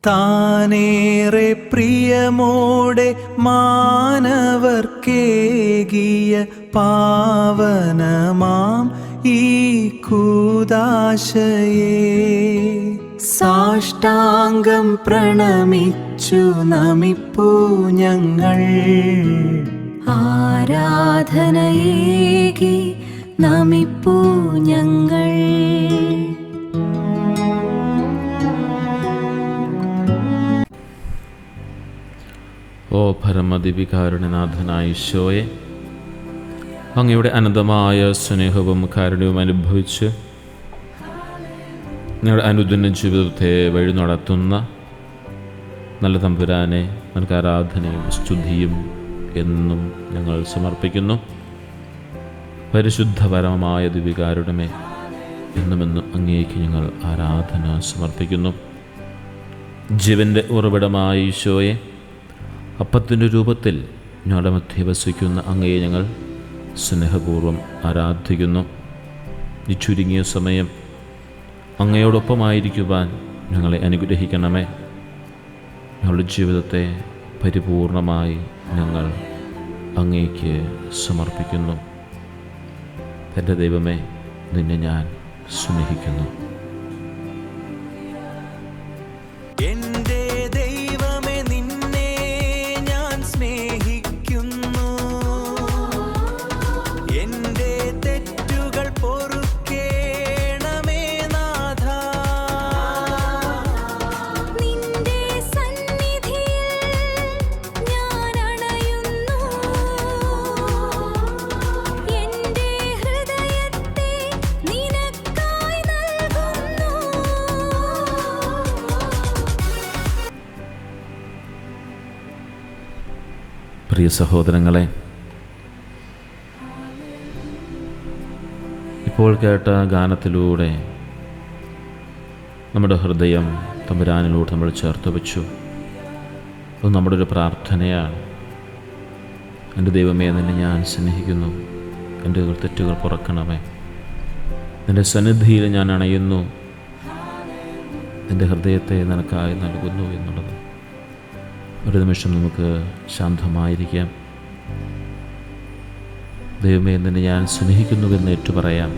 താനേറെ പ്രിയമോടെ മാനവർക്കേകിയ പാവനമാം ഈ കൂദാശയെ സാഷ്ടാംഗം പ്രണമിച്ചു നമിപ്പൂ ഞങ്ങൾ. ആരാധനയേകി നമിപ്പൂ ഞങ്ങൾ. ഓ പരമദിവികാരുണ്യനാഥനായ ഈശോയെ, അങ്ങയുടെ അനന്തമായ സ്നേഹവും കാരുണ്യവും അനുഭവിച്ച് ഞങ്ങളുടെ അനുദിന ജീവിതത്തെ വഴി നടത്തുന്ന നല്ല തമ്പുരാനെ, നിനക്ക് ആരാധനയും സ്തുതിയും എന്നും ഞങ്ങൾ സമർപ്പിക്കുന്നു. പരിശുദ്ധപരമായ ദിവികാരുണ്യമേ, എന്നുമെന്നും അങ്ങേക്ക് ഞങ്ങൾ ആരാധന സമർപ്പിക്കുന്നു. ജീവൻ്റെ ഉറവിടമായ ഈശോയെ, അപ്പത്തിൻ്റെ രൂപത്തിൽ ഞങ്ങളുടെ മധ്യേ വസിക്കുന്ന അങ്ങയെ ഞങ്ങൾ സ്നേഹപൂർവ്വം ആരാധിക്കുന്നു. ഈ ചുരുങ്ങിയ സമയം അങ്ങയോടൊപ്പമായിരിക്കുവാൻ ഞങ്ങളെ അനുഗ്രഹിക്കണമേ. ഞങ്ങളുടെ ജീവിതത്തെ പരിപൂർണമായി ഞങ്ങൾ അങ്ങേക്ക് സമർപ്പിക്കുന്നു. എൻ്റെ ദൈവമേ, നിന്നെ ഞാൻ സ്നേഹിക്കുന്നു. എന്റെ ദൈവമേ, നിന്നെ ഞാൻ സ്നേഹിക്കുന്നു. എന്റെ തെറ്റുകൾ പൊറുക്കേണമേ നാഥ. നിന്റെ സന്നിധിയിൽ ഞാൻ അണയുന്നു. എന്റെ ഹൃദയത്തെ നിനക്കായി നൽകുന്നു. പ്രിയ സഹോദരങ്ങളെ, ഇപ്പോൾ കേട്ട ഗാനത്തിലൂടെ നമ്മുടെ ഹൃദയം തമ്പുരാനിലൂടെ നമ്മൾ ചേർത്ത് വെച്ചു. അത് നമ്മുടെ ഒരു പ്രാർത്ഥനയാണ്. എൻ്റെ ദൈവമേ, നിന്നെ ഞാൻ സ്നേഹിക്കുന്നു. എൻ്റെ തെറ്റുകൾ പുറക്കണമേ. നിൻ്റെ സന്നിധിയിൽ ഞാൻ അണയുന്നു. എൻ്റെ ഹൃദയത്തെ നിനക്കായി നൽകുന്നു എന്നുള്ളത്. ഒരു നിമിഷം നമുക്ക് ശാന്തമായിരിക്കാം. ദൈവമേ, നിന്നെ ഞാൻ സ്നേഹിക്കുന്നുവെന്ന് ഏറ്റുപറയാം.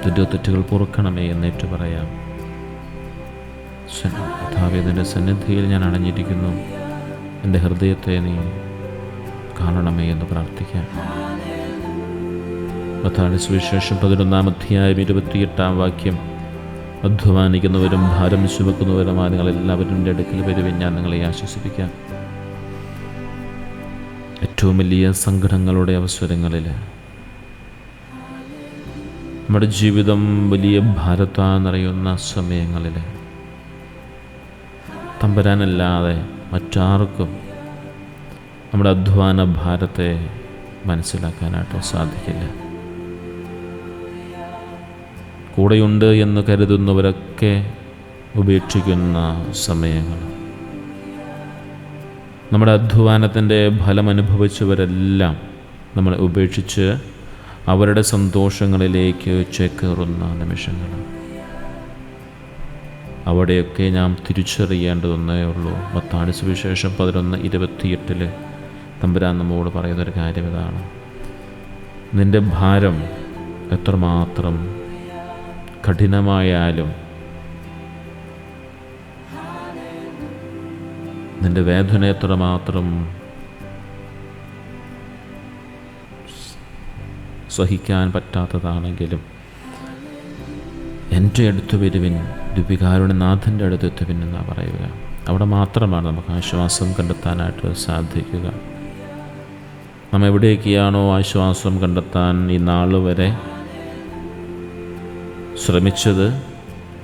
നിൻ്റെ തെറ്റുകൾ പൊറുക്കണമേ എന്ന് ഏറ്റുപറയാം. കർത്താവേ, നിൻ്റെ സന്നിധിയിൽ ഞാൻ അണഞ്ഞിരിക്കുന്നു. എൻ്റെ ഹൃദയത്തെ നീ കാണണമേ എന്ന് പ്രാർത്ഥിക്കാം. മത്തായിയുടെ സുവിശേഷം 11-ാം അധ്യായം 28-ാം വാക്യം, അധ്വാനിക്കുന്നവരും ഭാരം ചുമക്കുന്നവരുമായ നിങ്ങളെല്ലാവരും എൻ്റെ അടുക്കൽ വരുവിൻ, ഞാൻ നിങ്ങളെ ആശ്വസിപ്പിക്കാം. ഏറ്റവും വലിയ സങ്കടങ്ങളുടെ അവസരങ്ങളിൽ, നമ്മുടെ ജീവിതം വലിയ ഭാരത്താന്നറിയുന്ന സമയങ്ങളിൽ തമ്പുരാനല്ലാതെ മറ്റാർക്കും നമ്മുടെ അധ്വാന ഭാരത്തെ മനസ്സിലാക്കാനായിട്ട് സാധിക്കില്ല. കൂടെയുണ്ട് എന്ന് കരുതുന്നവരൊക്കെ ഉപേക്ഷിക്കുന്ന സമയങ്ങൾ, നമ്മുടെ അധ്വാനത്തിൻ്റെ ഫലം അനുഭവിച്ചവരെല്ലാം നമ്മളെ ഉപേക്ഷിച്ച് അവരുടെ സന്തോഷങ്ങളിലേക്ക് ചേക്കേറുന്ന നിമിഷങ്ങൾ, അവിടെയൊക്കെ നാം തിരിച്ചറിയേണ്ടതൊന്നേ ഉള്ളൂ. മത്തായിയുടെ സുവിശേഷം 11:28 തമ്പുരാൻ നമ്മോട് പറയുന്നൊരു കാര്യം ഇതാണ്: നിൻ്റെ ഭാരം എത്രമാത്രം കഠിനമായാലും, നിൻ്റെ വേദന എത്രമാത്രം സഹിക്കാൻ പറ്റാത്തതാണെങ്കിലും എൻ്റെ അടുത്ത് വരുവിൻ, ദിവികാരുണ്യനാഥൻ്റെ അടുത്ത് എത്തുവിൻ എന്നാണ് പറയുക. അവിടെ മാത്രമാണ് നമുക്ക് ആശ്വാസം കണ്ടെത്താനായിട്ട് സാധിക്കുക. നാം എവിടേക്കാണോ ആശ്വാസം കണ്ടെത്താൻ ഈ നാൾ വരെ ശ്രമിച്ചത്,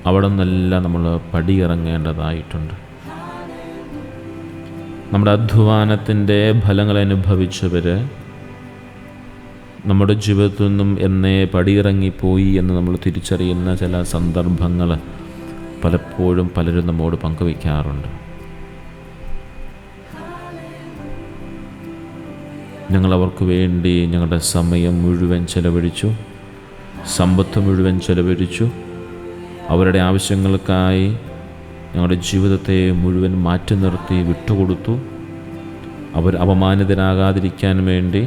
അവിടെ നിന്നെല്ലാം നമ്മൾ പടിയിറങ്ങേണ്ടതായിട്ടുണ്ട്. നമ്മുടെ അധ്വാനത്തിൻ്റെ ഫലങ്ങൾ അനുഭവിച്ചവർ നമ്മുടെ ജീവിതത്തിൽ നിന്നും എന്നേ പടിയിറങ്ങിപ്പോയി എന്ന് നമ്മൾ തിരിച്ചറിയുന്ന ചില സന്ദർഭങ്ങൾ പലപ്പോഴും പലരും നമ്മോട് പങ്കുവയ്ക്കാറുണ്ട്. ഞങ്ങളവർക്ക് വേണ്ടി ഞങ്ങളുടെ സമയം മുഴുവൻ ചെലവഴിച്ചു, സമ്പത്ത് മുഴുവൻ ചെലവഴിച്ചു, അവരുടെ ആവശ്യങ്ങൾക്കായി ഞങ്ങളുടെ ജീവിതത്തെ മുഴുവൻ മാറ്റി നിർത്തി വിട്ടുകൊടുത്തു. അവർ അപമാനിതരാകാതിരിക്കാൻ വേണ്ടി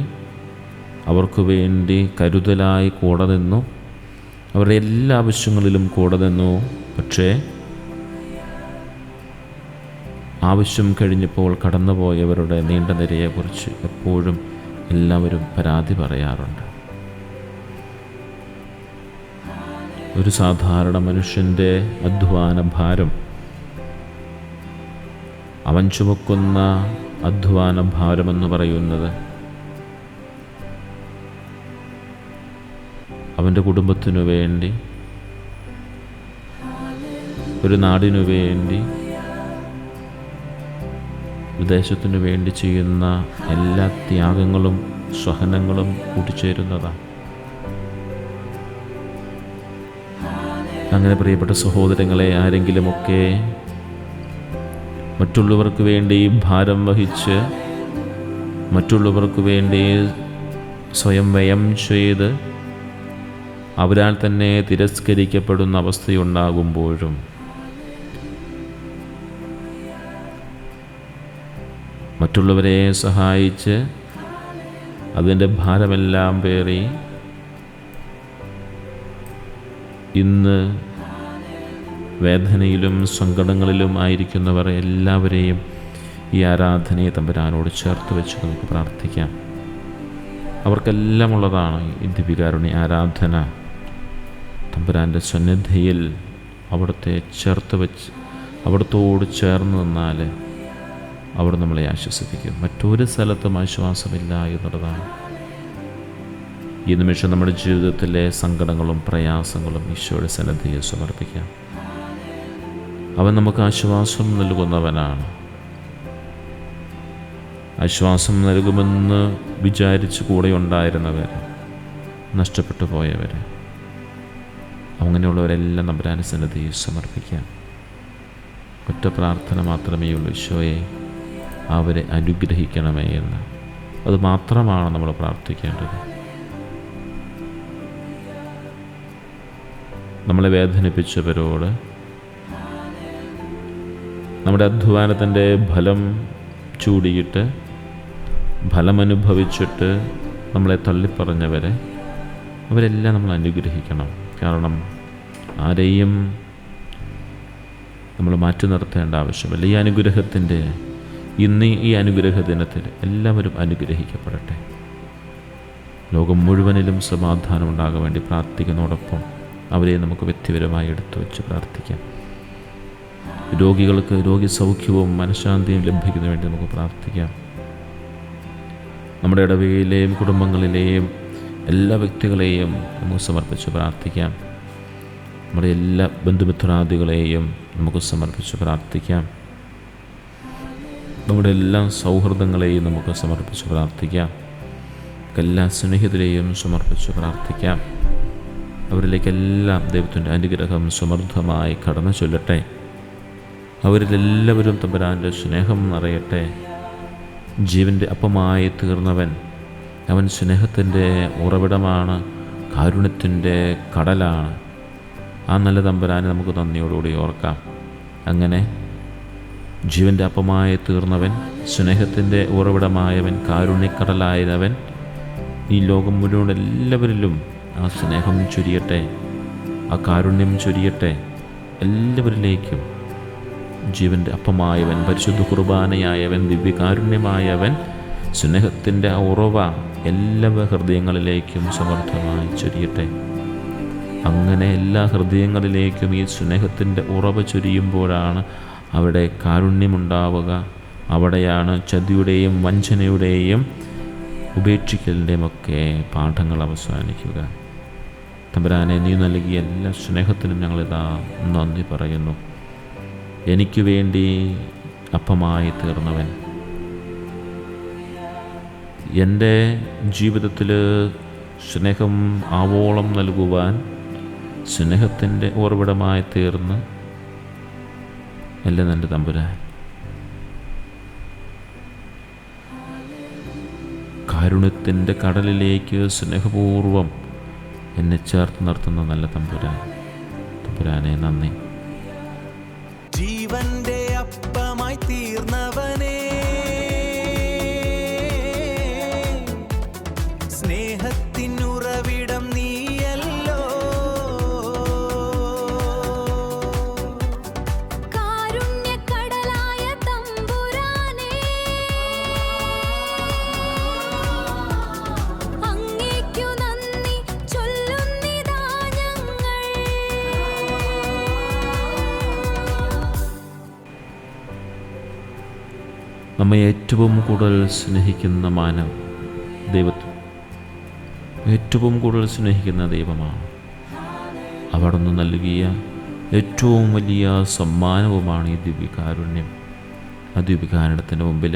അവർക്ക് വേണ്ടി കരുതലായി കൂടെ നിന്നു. അവരുടെ എല്ലാ ആവശ്യങ്ങളിലും കൂടെ നിന്നു. പക്ഷേ ആവശ്യം കഴിഞ്ഞപ്പോൾ കടന്നുപോയവരുടെ നീണ്ട നിരയെക്കുറിച്ച് എപ്പോഴും എല്ലാവരും പരാതി പറയാറുണ്ട്. ഒരു സാധാരണ മനുഷ്യൻ്റെ അധ്വാന ഭാരം, അവൻ ചുമക്കുന്ന അധ്വാന ഭാരമെന്ന് പറയുന്നത് അവൻ്റെ കുടുംബത്തിനു വേണ്ടി, ഒരു നാടിനു വേണ്ടി, വിദേശത്തിനു വേണ്ടി ചെയ്യുന്ന എല്ലാ ത്യാഗങ്ങളും സഹനങ്ങളും കൂട്ടിച്ചേരുന്നതാണ്. അങ്ങനെ പ്രിയപ്പെട്ട സഹോദരങ്ങളെ, ആരെങ്കിലുമൊക്കെ മറ്റുള്ളവർക്ക് വേണ്ടി ഭാരം വഹിച്ച് മറ്റുള്ളവർക്ക് വേണ്ടി സ്വയം വ്യയം ചെയ്ത് അവരാൽ തന്നെ തിരസ്കരിക്കപ്പെടുന്ന അവസ്ഥയുണ്ടാകുമ്പോഴും മറ്റുള്ളവരെ സഹായിച്ച് അതിൻ്റെ ഭാരമെല്ലാം പേറി ഇന്ന് വേദനയിലും സങ്കടങ്ങളിലും ആയിരിക്കുന്നവർ എല്ലാവരെയും ഈ ആരാധനയെ തമ്പുരാനോട് ചേർത്ത് വെച്ച് നമുക്ക് പ്രാർത്ഥിക്കാം. അവർക്കെല്ലാം ഉള്ളതാണ് ഈ ദിവ്യകാരുണ്യ ആരാധന. തമ്പുരാൻ്റെ സന്നിധിയിൽ അവിടുത്തെ ചേർത്ത് വെച്ച് അവിടത്തോട് ചേർന്ന് നിന്നാൽ അവിടെ നമ്മളെ ആശ്വസിപ്പിക്കും. മറ്റൊരു സ്ഥലത്തും ആശ്വാസമില്ല എന്നുള്ളതാണ്. ഈ നിമിഷം നമ്മുടെ ജീവിതത്തിലെ സങ്കടങ്ങളും പ്രയാസങ്ങളും ഈശോയുടെ സന്നിധിയിൽ സമർപ്പിക്കാം. അവൻ നമുക്ക് ആശ്വാസം നൽകുന്നവനാണ്. ആശ്വാസം നൽകുമെന്ന് വിചാരിച്ച് കൂടെ ഉണ്ടായിരുന്നവർ, നഷ്ടപ്പെട്ടു പോയവർ, അങ്ങനെയുള്ളവരെല്ലാം തമ്പുരാൻ്റെ സന്നിധിയിൽ സമർപ്പിക്കാം. ഒറ്റ പ്രാർത്ഥന മാത്രമേ ഉള്ളൂ, ഈശോയെ അവരെ അനുഗ്രഹിക്കണമേ എന്ന്. അത് മാത്രമാണ് നമ്മൾ പ്രാർത്ഥിക്കേണ്ടത്. നമ്മളെ വേദനിപ്പിച്ചവരോട്, നമ്മുടെ അധ്വാനത്തിൻ്റെ ഫലം ചൂടിയിട്ട് ഫലമനുഭവിച്ചിട്ട് നമ്മളെ തള്ളിപ്പറഞ്ഞവരെ, അവരെല്ലാം നമ്മൾ അനുഗ്രഹിക്കണം. കാരണം ആരെയും നമ്മൾ മാറ്റി നിർത്തേണ്ട ആവശ്യമില്ല. ഈ അനുഗ്രഹത്തിൻ്റെ ഇന്ന് ഈ അനുഗ്രഹ ദിനത്തിൽ എല്ലാവരും അനുഗ്രഹിക്കപ്പെടട്ടെ. ലോകം മുഴുവനിലും സമാധാനം ഉണ്ടാകാൻ വേണ്ടി പ്രാർത്ഥിക്കുന്നതോടൊപ്പം അവരെ നമുക്ക് വ്യക്തിപരമായി എടുത്തു വെച്ച് പ്രാർത്ഥിക്കാം. രോഗികൾക്ക് രോഗിസൗഖ്യവും മനഃശാന്തിയും ലഭിക്കുന്നതിന് വേണ്ടി നമുക്ക് പ്രാർത്ഥിക്കാം. നമ്മുടെ ഇടവകയിലെയും കുടുംബങ്ങളിലെയും എല്ലാ വ്യക്തികളെയും നമുക്ക് സമർപ്പിച്ച് പ്രാർത്ഥിക്കാം. നമ്മുടെ എല്ലാ ബന്ധുമിത്രാദികളെയും നമുക്ക് സമർപ്പിച്ച് പ്രാർത്ഥിക്കാം. നമ്മുടെ എല്ലാ സൗഹൃദങ്ങളെയും നമുക്ക് സമർപ്പിച്ച് പ്രാർത്ഥിക്കാം. എല്ലാ സ്നേഹിതരെയും സമർപ്പിച്ച് പ്രാർത്ഥിക്കാം. അവരിലേക്കെല്ലാം ദൈവത്തിൻ്റെ അനുഗ്രഹം സമൃദ്ധമായി കടന്നു ചൊല്ലട്ടെ. അവരിലെല്ലാവരും തമ്പുരാൻ്റെ സ്നേഹം നിറയട്ടെ. ജീവൻ്റെ അപ്പമായി തീർന്നവൻ, അവൻ സ്നേഹത്തിൻ്റെ ഉറവിടമാണ്, കാരുണ്യത്തിൻ്റെ കടലാണ്. ആ നല്ല തമ്പുരാനെ നമുക്ക് നന്ദിയോടുകൂടി ഓർക്കാം. അങ്ങനെ ജീവൻ്റെ അപ്പമായി തീർന്നവൻ, സ്നേഹത്തിൻ്റെ ഉറവിടമായവൻ, കാരുണ്യക്കടലായവൻ ഈ ലോകം മുഴുവൻ എല്ലാവരിലും ആ സ്നേഹം ചൊരിയട്ടെ, ആ കാരുണ്യം ചൊരിയട്ടെ. എല്ലാവരിലേക്കും ജീവൻ്റെ അപ്പമായവൻ, പരിശുദ്ധ കുർബാനയായവൻ, ദിവ്യകാരുണ്യമായവൻ, സ്നേഹത്തിൻ്റെ ആ ഉറവ എല്ലാ ഹൃദയങ്ങളിലേക്കും സമൃദ്ധമായി ചൊരിയട്ടെ. അങ്ങനെ എല്ലാ ഹൃദയങ്ങളിലേക്കും ഈ സ്നേഹത്തിൻ്റെ ഉറവ ചൊരിയുമ്പോഴാണ് അവിടെ കാരുണ്യമുണ്ടാവുക. അവിടെയാണ് ചതിയുടെയും വഞ്ചനയുടെയും ഉപേക്ഷിക്കലിൻ്റെയും ഒക്കെ പാഠങ്ങൾ അവസാനിക്കുക. തമ്പുരാനെ, നീ നൽകിയ എല്ലാ സ്നേഹത്തിനും ഞങ്ങളിതാ നന്ദി പറയുന്നു. എനിക്ക് വേണ്ടി അപ്പമായി തീർന്നവൻ, എൻ്റെ ജീവിതത്തിൽ സ്നേഹം ആവോളം നൽകുവാൻ സ്നേഹത്തിൻ്റെ ഉറവിടമായി തീർന്ന് എല്ലാം എൻ്റെ തമ്പുരാൻ, കാരുണ്യത്തിൻ്റെ കടലിലേക്ക് സ്നേഹപൂർവം എന്നെ ചേർത്ത് നിർത്തുന്ന നല്ല തമ്പുരാൻ, തമ്പുരാനെ നന്ദി. ജീവന്റെ അപ്പമായി തീർന്നവനേ, സ്നേഹത്തിനുറവിടം നീയല്ലോ. കാരുണ്യക്കടലായ തമ്പുരാനേ, അങ്ങേക്കു നന്ദി ചൊല്ലുന്നിതാ ഞങ്ങൾ. നമ്മെ ഏറ്റവും കൂടുതൽ സ്നേഹിക്കുന്ന മാനവ ദൈവത്തെ ഏറ്റവും കൂടുതൽ സ്നേഹിക്കുന്ന ദൈവമാണ്. അവിടുന്ന് നൽകിയ ഏറ്റവും വലിയ സമ്മാനവുമാണ് ഈ ദിവ്യകാരുണ്യം. ആ ദിവ്യകാരുണ്യത്തിൻ്റെ മുമ്പിൽ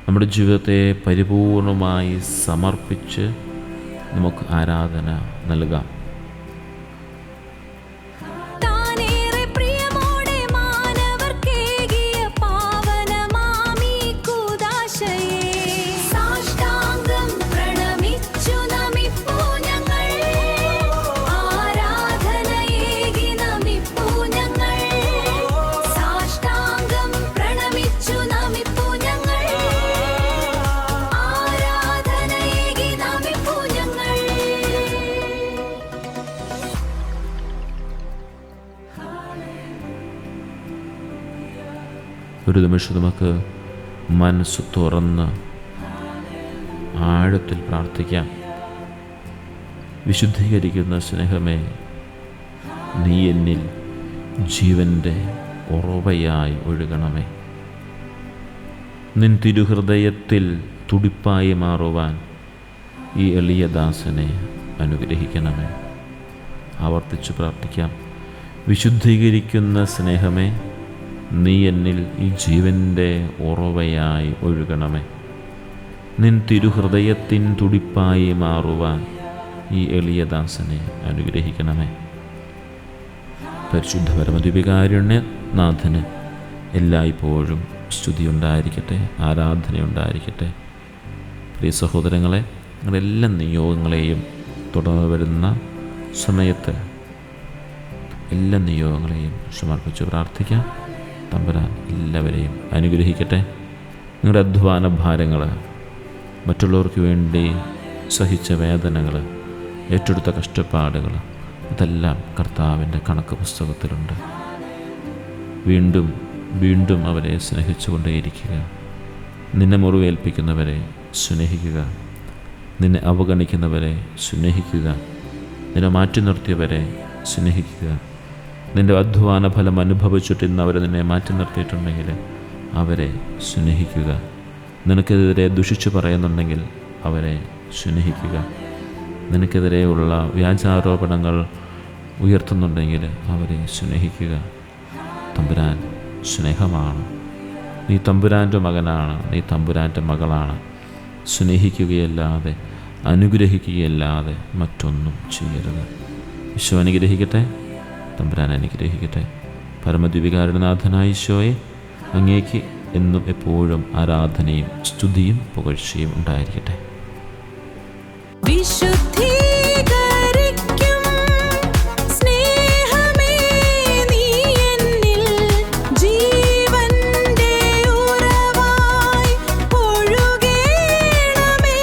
നമ്മുടെ ജീവിതത്തെ പരിപൂർണമായി സമർപ്പിച്ച് നമുക്ക് ആരാധന നൽകാം. താനേറെ പ്രിയമോടെ മാനവർക്കേകിയ പാവനമാമീ കൂദാശയെ സാഷ്ടാംഗം പ്രണമിച്ചു നമിപ്പൂ ഞങ്ങൾ. ആരാധനയേകി നമിപ്പൂ ഞങ്ങൾ. സാഷ്ടാംഗം പ്രണമിച്ചു നമിപ്പൂ ഞങ്ങൾ. ആരാധനയേകി നമിപ്പൂ ഞങ്ങൾ. ഒരു നിമിഷം നമുക്ക് മനസ്സ് തുറന്ന് ആഴത്തിൽ പ്രാർത്ഥിക്കാം. വിശുദ്ധീകരിക്കുന്ന സ്നേഹമേ, നീ എന്നിൽ ജീവൻ്റെ ഉറവയായി ഒഴുകണമേ. നിൻ തിരുഹൃദയത്തിൽ തുടിപ്പായി മാറുവാൻ ഈ എളിയ ദാസനെ അനുഗ്രഹിക്കണമേ. ആവർത്തിച്ച് പ്രാർത്ഥിക്കാം. വിശുദ്ധീകരിക്കുന്ന സ്നേഹമേ, നീ എന്നിൽ ഈ ജീവൻ്റെ ഉറവയായി ഒഴുകണമേ. നിൻ തിരുഹൃദയത്തിൻ തുടിപ്പായി മാറുവാൻ ഈ എളിയ ദാസനെ അനുഗ്രഹിക്കണമേ. പരിശുദ്ധ പരമദിവ്യകാരുണ്യനാഥന് എല്ലായ്പ്പോഴും സ്തുതിയുണ്ടായിരിക്കട്ടെ, ആരാധനയുണ്ടായിരിക്കട്ടെ. പ്രിയ സഹോദരങ്ങളെ, നിങ്ങളുടെ എല്ലാ നിയോഗങ്ങളെയും തുടർന്ന് വരുന്ന സമയത്ത് എല്ലാ നിയോഗങ്ങളെയും സമർപ്പിച്ച് പ്രാർത്ഥിക്കാം. തമ്പുരാൻ എല്ലാവരെയും അനുഗ്രഹിക്കട്ടെ. നിങ്ങളുടെ അധ്വാന ഭാരങ്ങൾ, മറ്റുള്ളവർക്ക് വേണ്ടി സഹിച്ച വേദനകൾ, ഏറ്റെടുത്ത കഷ്ടപ്പാടുകൾ, അതെല്ലാം കർത്താവിൻ്റെ കണക്ക് പുസ്തകത്തിലുണ്ട്. വീണ്ടും വീണ്ടും അവരെ സ്നേഹിച്ചുകൊണ്ടേയിരിക്കുക. നിന്നെ മുറിവേൽപ്പിക്കുന്നവരെ സ്നേഹിക്കുക. നിന്നെ അവഗണിക്കുന്നവരെ സ്നേഹിക്കുക. നിന്നെ മാറ്റി നിർത്തിയവരെ സ്നേഹിക്കുക. നിൻ്റെ അധ്വാന ഫലം അനുഭവിച്ചിട്ട് ഇന്ന് അവർ നിന്നെ മാറ്റി നിർത്തിയിട്ടുണ്ടെങ്കിൽ അവരെ സ്നേഹിക്കുക. നിനക്കെതിരെ ദുഷിച്ചു പറയുന്നുണ്ടെങ്കിൽ അവരെ സ്നേഹിക്കുക. നിനക്കെതിരെയുള്ള വ്യാജാരോപണങ്ങൾ ഉയർത്തുന്നുണ്ടെങ്കിൽ അവരെ സ്നേഹിക്കുക. തമ്പുരാൻ സ്നേഹമാണ്. നീ തമ്പുരാൻ്റെ മകനാണ്, നീ തമ്പുരാൻ്റെ മകളാണ്. സ്നേഹിക്കുകയല്ലാതെ അനുഗ്രഹിക്കുകയല്ലാതെ മറ്റൊന്നും ചെയ്യരുത്. ഈശോ അനുഗ്രഹിക്കട്ടെ. തമ്പുരാൻ അനുഗ്രഹിക്കട്ടെ. പരമദിവ്യകാരുണ്യനാഥനായ ഈശോയെ, അങ്ങേക്ക് എന്നും എപ്പോഴും ആരാധനയും സ്തുതിയും പുകഴ്ചയും ഉണ്ടായിരിക്കട്ടെ. വിശുദ്ധീകരിക്കും സ്നേഹമേ, നീ എന്നിൽ ജീവന്റെ ഉറവായി ഒഴുകേണമേ.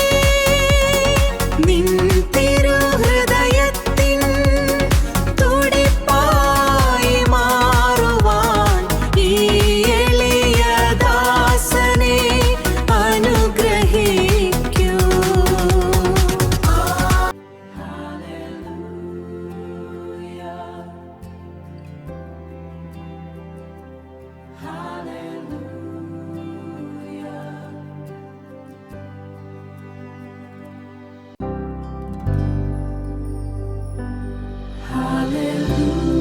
നിൻ തിരുഹൃദയത്തിൻ തുടിപ്പായി മാറുവാൻ ഈ എളിയ ദാസനെ അനുഗ്രഹിക്കൂ. Hallelujah.